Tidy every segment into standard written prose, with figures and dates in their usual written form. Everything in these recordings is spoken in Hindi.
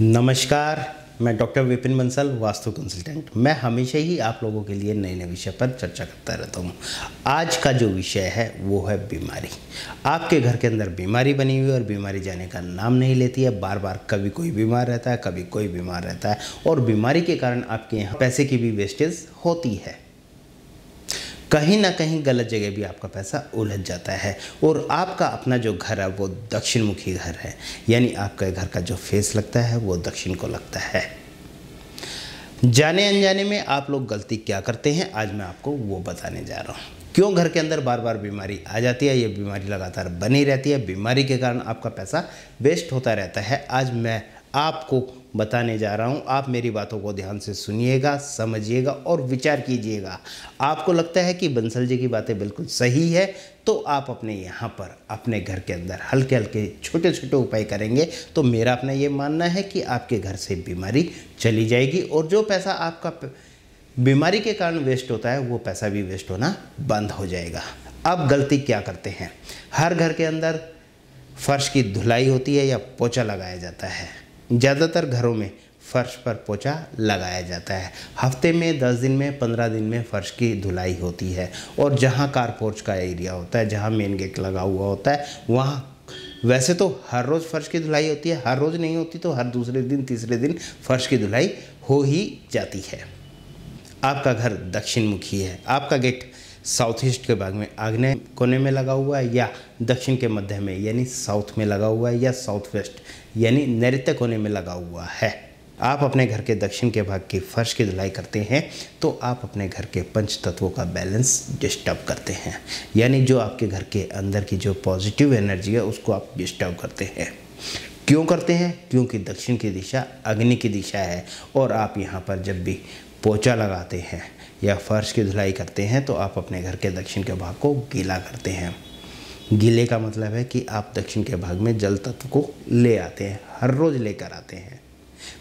नमस्कार। मैं डॉक्टर विपिन बंसल, वास्तु कंसल्टेंट। मैं हमेशा ही आप लोगों के लिए नए नए विषय पर चर्चा करता रहता हूँ। आज का जो विषय है वो है बीमारी। आपके घर के अंदर बीमारी बनी हुई है और बीमारी जाने का नाम नहीं लेती है। बार बार कभी कोई बीमार रहता है, कभी कोई बीमार रहता है और बीमारी के कारण आपके यहाँ पैसे की भी वेस्टेज होती है। कहीं ना कहीं गलत जगह भी आपका पैसा उलझ जाता है और आपका अपना जो घर है वो दक्षिण मुखी घर है, यानी आपके घर का जो फेस लगता है वो दक्षिण को लगता है। जाने अनजाने में आप लोग गलती क्या करते हैं, आज मैं आपको वो बताने जा रहा हूँ। क्यों घर के अंदर बार बार बीमारी आ जाती है, ये बीमारी लगातार बनी रहती है, बीमारी के कारण आपका पैसा वेस्ट होता रहता है, आज मैं आपको बताने जा रहा हूँ। आप मेरी बातों को ध्यान से सुनिएगा, समझिएगा और विचार कीजिएगा। आपको लगता है कि बंसल जी की बातें बिल्कुल सही है तो आप अपने यहाँ पर अपने घर के अंदर हल्के हल्के छोटे छोटे उपाय करेंगे तो मेरा अपना ये मानना है कि आपके घर से बीमारी चली जाएगी और जो पैसा आपका बीमारी के कारण वेस्ट होता है वो पैसा भी वेस्ट होना बंद हो जाएगा। अब गलती क्या करते हैं, हर घर के अंदर फर्श की धुलाई होती है या पोछा लगाया जाता है। ज़्यादातर घरों में फर्श पर पोछा लगाया जाता है। हफ्ते में 10 दिन में 15 दिन में फर्श की धुलाई होती है और जहाँ कारपोर्च का एरिया होता है, जहाँ मेन गेट लगा हुआ होता है, वहाँ वैसे तो हर रोज़ फर्श की धुलाई होती है, हर रोज़ नहीं होती तो हर दूसरे दिन तीसरे दिन फर्श की धुलाई हो ही जाती है। आपका घर दक्षिण मुखी है, आपका गेट साउथ ईस्ट के भाग में आग्नेय कोने में लगा हुआ है या दक्षिण के मध्य में यानी साउथ में लगा हुआ है या साउथ वेस्ट यानी नैऋत्य कोने में लगा हुआ है। आप अपने घर के दक्षिण के भाग की फर्श की धुलाई करते हैं तो आप अपने घर के पंच तत्वों का बैलेंस डिस्टर्ब करते हैं, यानी जो आपके घर के अंदर की जो पॉजिटिव एनर्जी है उसको आप डिस्टर्ब करते हैं। क्यों करते हैं? क्योंकि दक्षिण की दिशा अग्नि की दिशा है और आप यहाँ पर जब भी पोछा लगाते हैं या फर्श की धुलाई करते हैं तो आप अपने घर के दक्षिण के भाग को गीला करते हैं। गीले का मतलब है कि आप दक्षिण के भाग में जल तत्व को ले आते हैं, हर रोज़ लेकर आते हैं।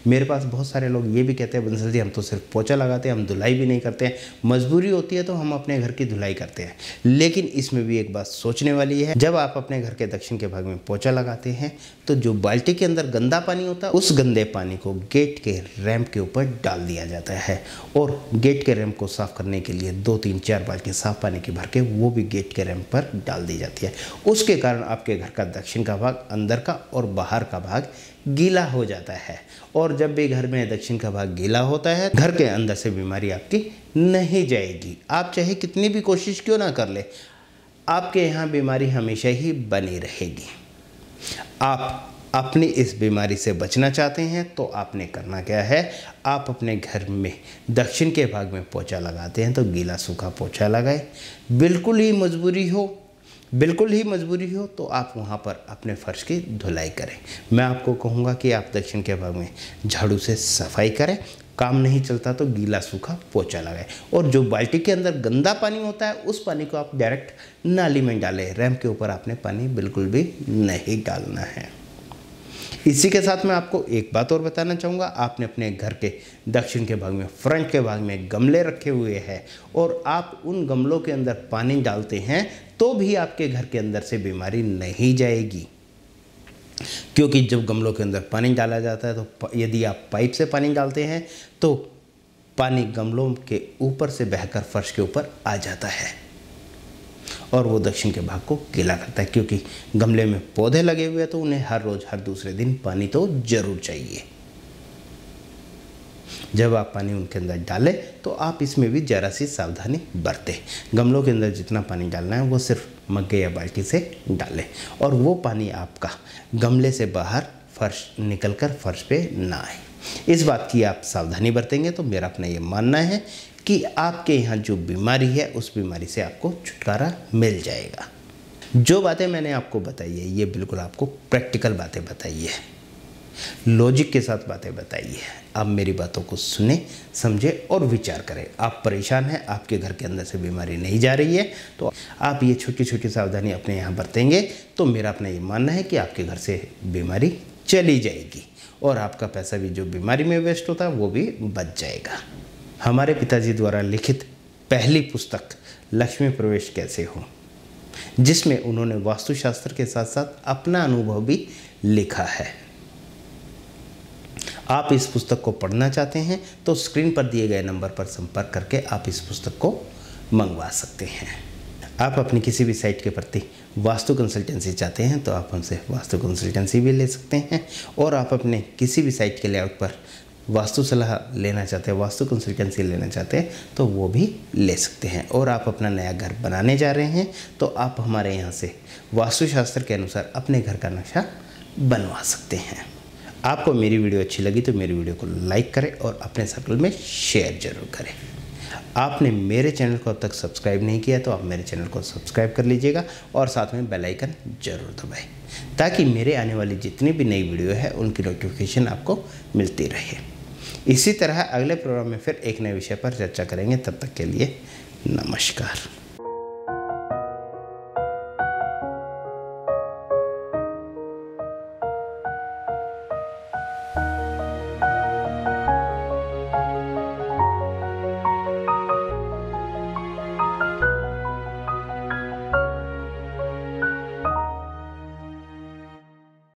मेरे पास बहुत सारे लोग ये भी कहते हैं बंसल जी हम तो सिर्फ पोछा लगाते हैं, हम धुलाई भी नहीं करते हैं, मजबूरी होती है तो हम अपने घर की धुलाई करते हैं। लेकिन इसमें भी एक बात सोचने वाली है, जब आप अपने घर के दक्षिण के भाग में पोछा लगाते हैं तो जो बाल्टी के अंदर गंदा पानी होता है उस गंदे पानी को गेट के रैंप के ऊपर डाल दिया जाता है और गेट के रैंप को साफ करने के लिए 2-3-4 बाल्टी साफ पानी की भर के वो भी गेट के रैंप पर डाल दी जाती है। उसके कारण आपके घर का दक्षिण का भाग, अंदर का और बाहर का भाग गीला हो जाता है और जब भी घर में दक्षिण का भाग गीला होता है घर के अंदर से बीमारी आपकी नहीं जाएगी। आप चाहे कितनी भी कोशिश क्यों ना कर ले, आपके यहाँ बीमारी हमेशा ही बनी रहेगी। आप अपनी इस बीमारी से बचना चाहते हैं तो आपने करना क्या है, आप अपने घर में दक्षिण के भाग में पोछा लगाते हैं तो गीला सूखा पोछा लगाए। बिल्कुल ही मजबूरी हो तो आप वहाँ पर अपने फर्श की धुलाई करें। मैं आपको कहूँगा कि आप दक्षिण के भाग में झाड़ू से सफाई करें, काम नहीं चलता तो गीला सूखा पोछा लगाएं और जो बाल्टी के अंदर गंदा पानी होता है उस पानी को आप डायरेक्ट नाली में डालें। रैंप के ऊपर आपने पानी बिल्कुल भी नहीं डालना है। इसी के साथ मैं आपको एक बात और बताना चाहूँगा, आपने अपने घर के दक्षिण के भाग में फ्रंट के भाग में गमले रखे हुए हैं और आप उन गमलों के अंदर पानी डालते हैं तो भी आपके घर के अंदर से बीमारी नहीं जाएगी। क्योंकि जब गमलों के अंदर पानी डाला जाता है तो यदि आप पाइप से पानी डालते हैं तो पानी गमलों के ऊपर से बहकर फर्श के ऊपर आ जाता है और वो दक्षिण के भाग को गीला करता है। क्योंकि गमले में पौधे लगे हुए हैं तो उन्हें हर रोज़ हर दूसरे दिन पानी तो जरूर चाहिए। जब आप पानी उनके अंदर डालें तो आप इसमें भी ज़रा सी सावधानी बरतें। गमलों के अंदर जितना पानी डालना है वो सिर्फ मग्गे या बाल्टी से डालें और वो पानी आपका गमले से बाहर फर्श निकलकर फर्श पे ना आए। इस बात की आप सावधानी बरतेंगे तो मेरा अपना ये मानना है कि आपके यहाँ जो बीमारी है उस बीमारी से आपको छुटकारा मिल जाएगा। जो बातें मैंने आपको बताई है ये बिल्कुल आपको प्रैक्टिकल बातें बताई है, लॉजिक के साथ बातें बताई है। आप मेरी बातों को सुने, समझे और विचार करें। आप परेशान हैं, आपके घर के अंदर से बीमारी नहीं जा रही है तो आप ये छोटी छोटी सावधानी अपने यहाँ बरतेंगे तो मेरा अपना ये मानना है कि आपके घर से बीमारी चली जाएगी और आपका पैसा भी जो बीमारी में वेस्ट होता है वो भी बच जाएगा। हमारे पिताजी द्वारा लिखित पहली पुस्तक लक्ष्मी प्रवेश कैसे हो, जिसमें उन्होंने वास्तुशास्त्र के साथ साथ अपना अनुभव भी लिखा है। आप इस पुस्तक को पढ़ना चाहते हैं तो स्क्रीन पर दिए गए नंबर पर संपर्क करके आप इस पुस्तक को मंगवा सकते हैं। आप अपनी किसी भी साइट के प्रति वास्तु कंसल्टेंसी चाहते हैं तो आप हमसे वास्तु कंसल्टेंसी भी ले सकते हैं, और आप अपने किसी भी साइट के लेआउट पर वास्तु सलाह लेना चाहते हैं, वास्तु कंसल्टेंसी लेना चाहते हैं तो वो भी ले सकते हैं। और आप अपना नया घर बनाने जा रहे हैं तो आप हमारे यहाँ से वास्तुशास्त्र के अनुसार अपने घर का नक्शा बनवा सकते हैं। आपको मेरी वीडियो अच्छी लगी तो मेरी वीडियो को लाइक करें और अपने सर्कल में शेयर जरूर करें। आपने मेरे चैनल को अब तक सब्सक्राइब नहीं किया तो आप मेरे चैनल को सब्सक्राइब कर लीजिएगा और साथ में बेल आइकन जरूर दबाएं, ताकि मेरे आने वाली जितनी भी नई वीडियो है उनकी नोटिफिकेशन आपको मिलती रहे। इसी तरह अगले प्रोग्राम में फिर एक नए विषय पर चर्चा करेंगे। तब तक के लिए नमस्कार।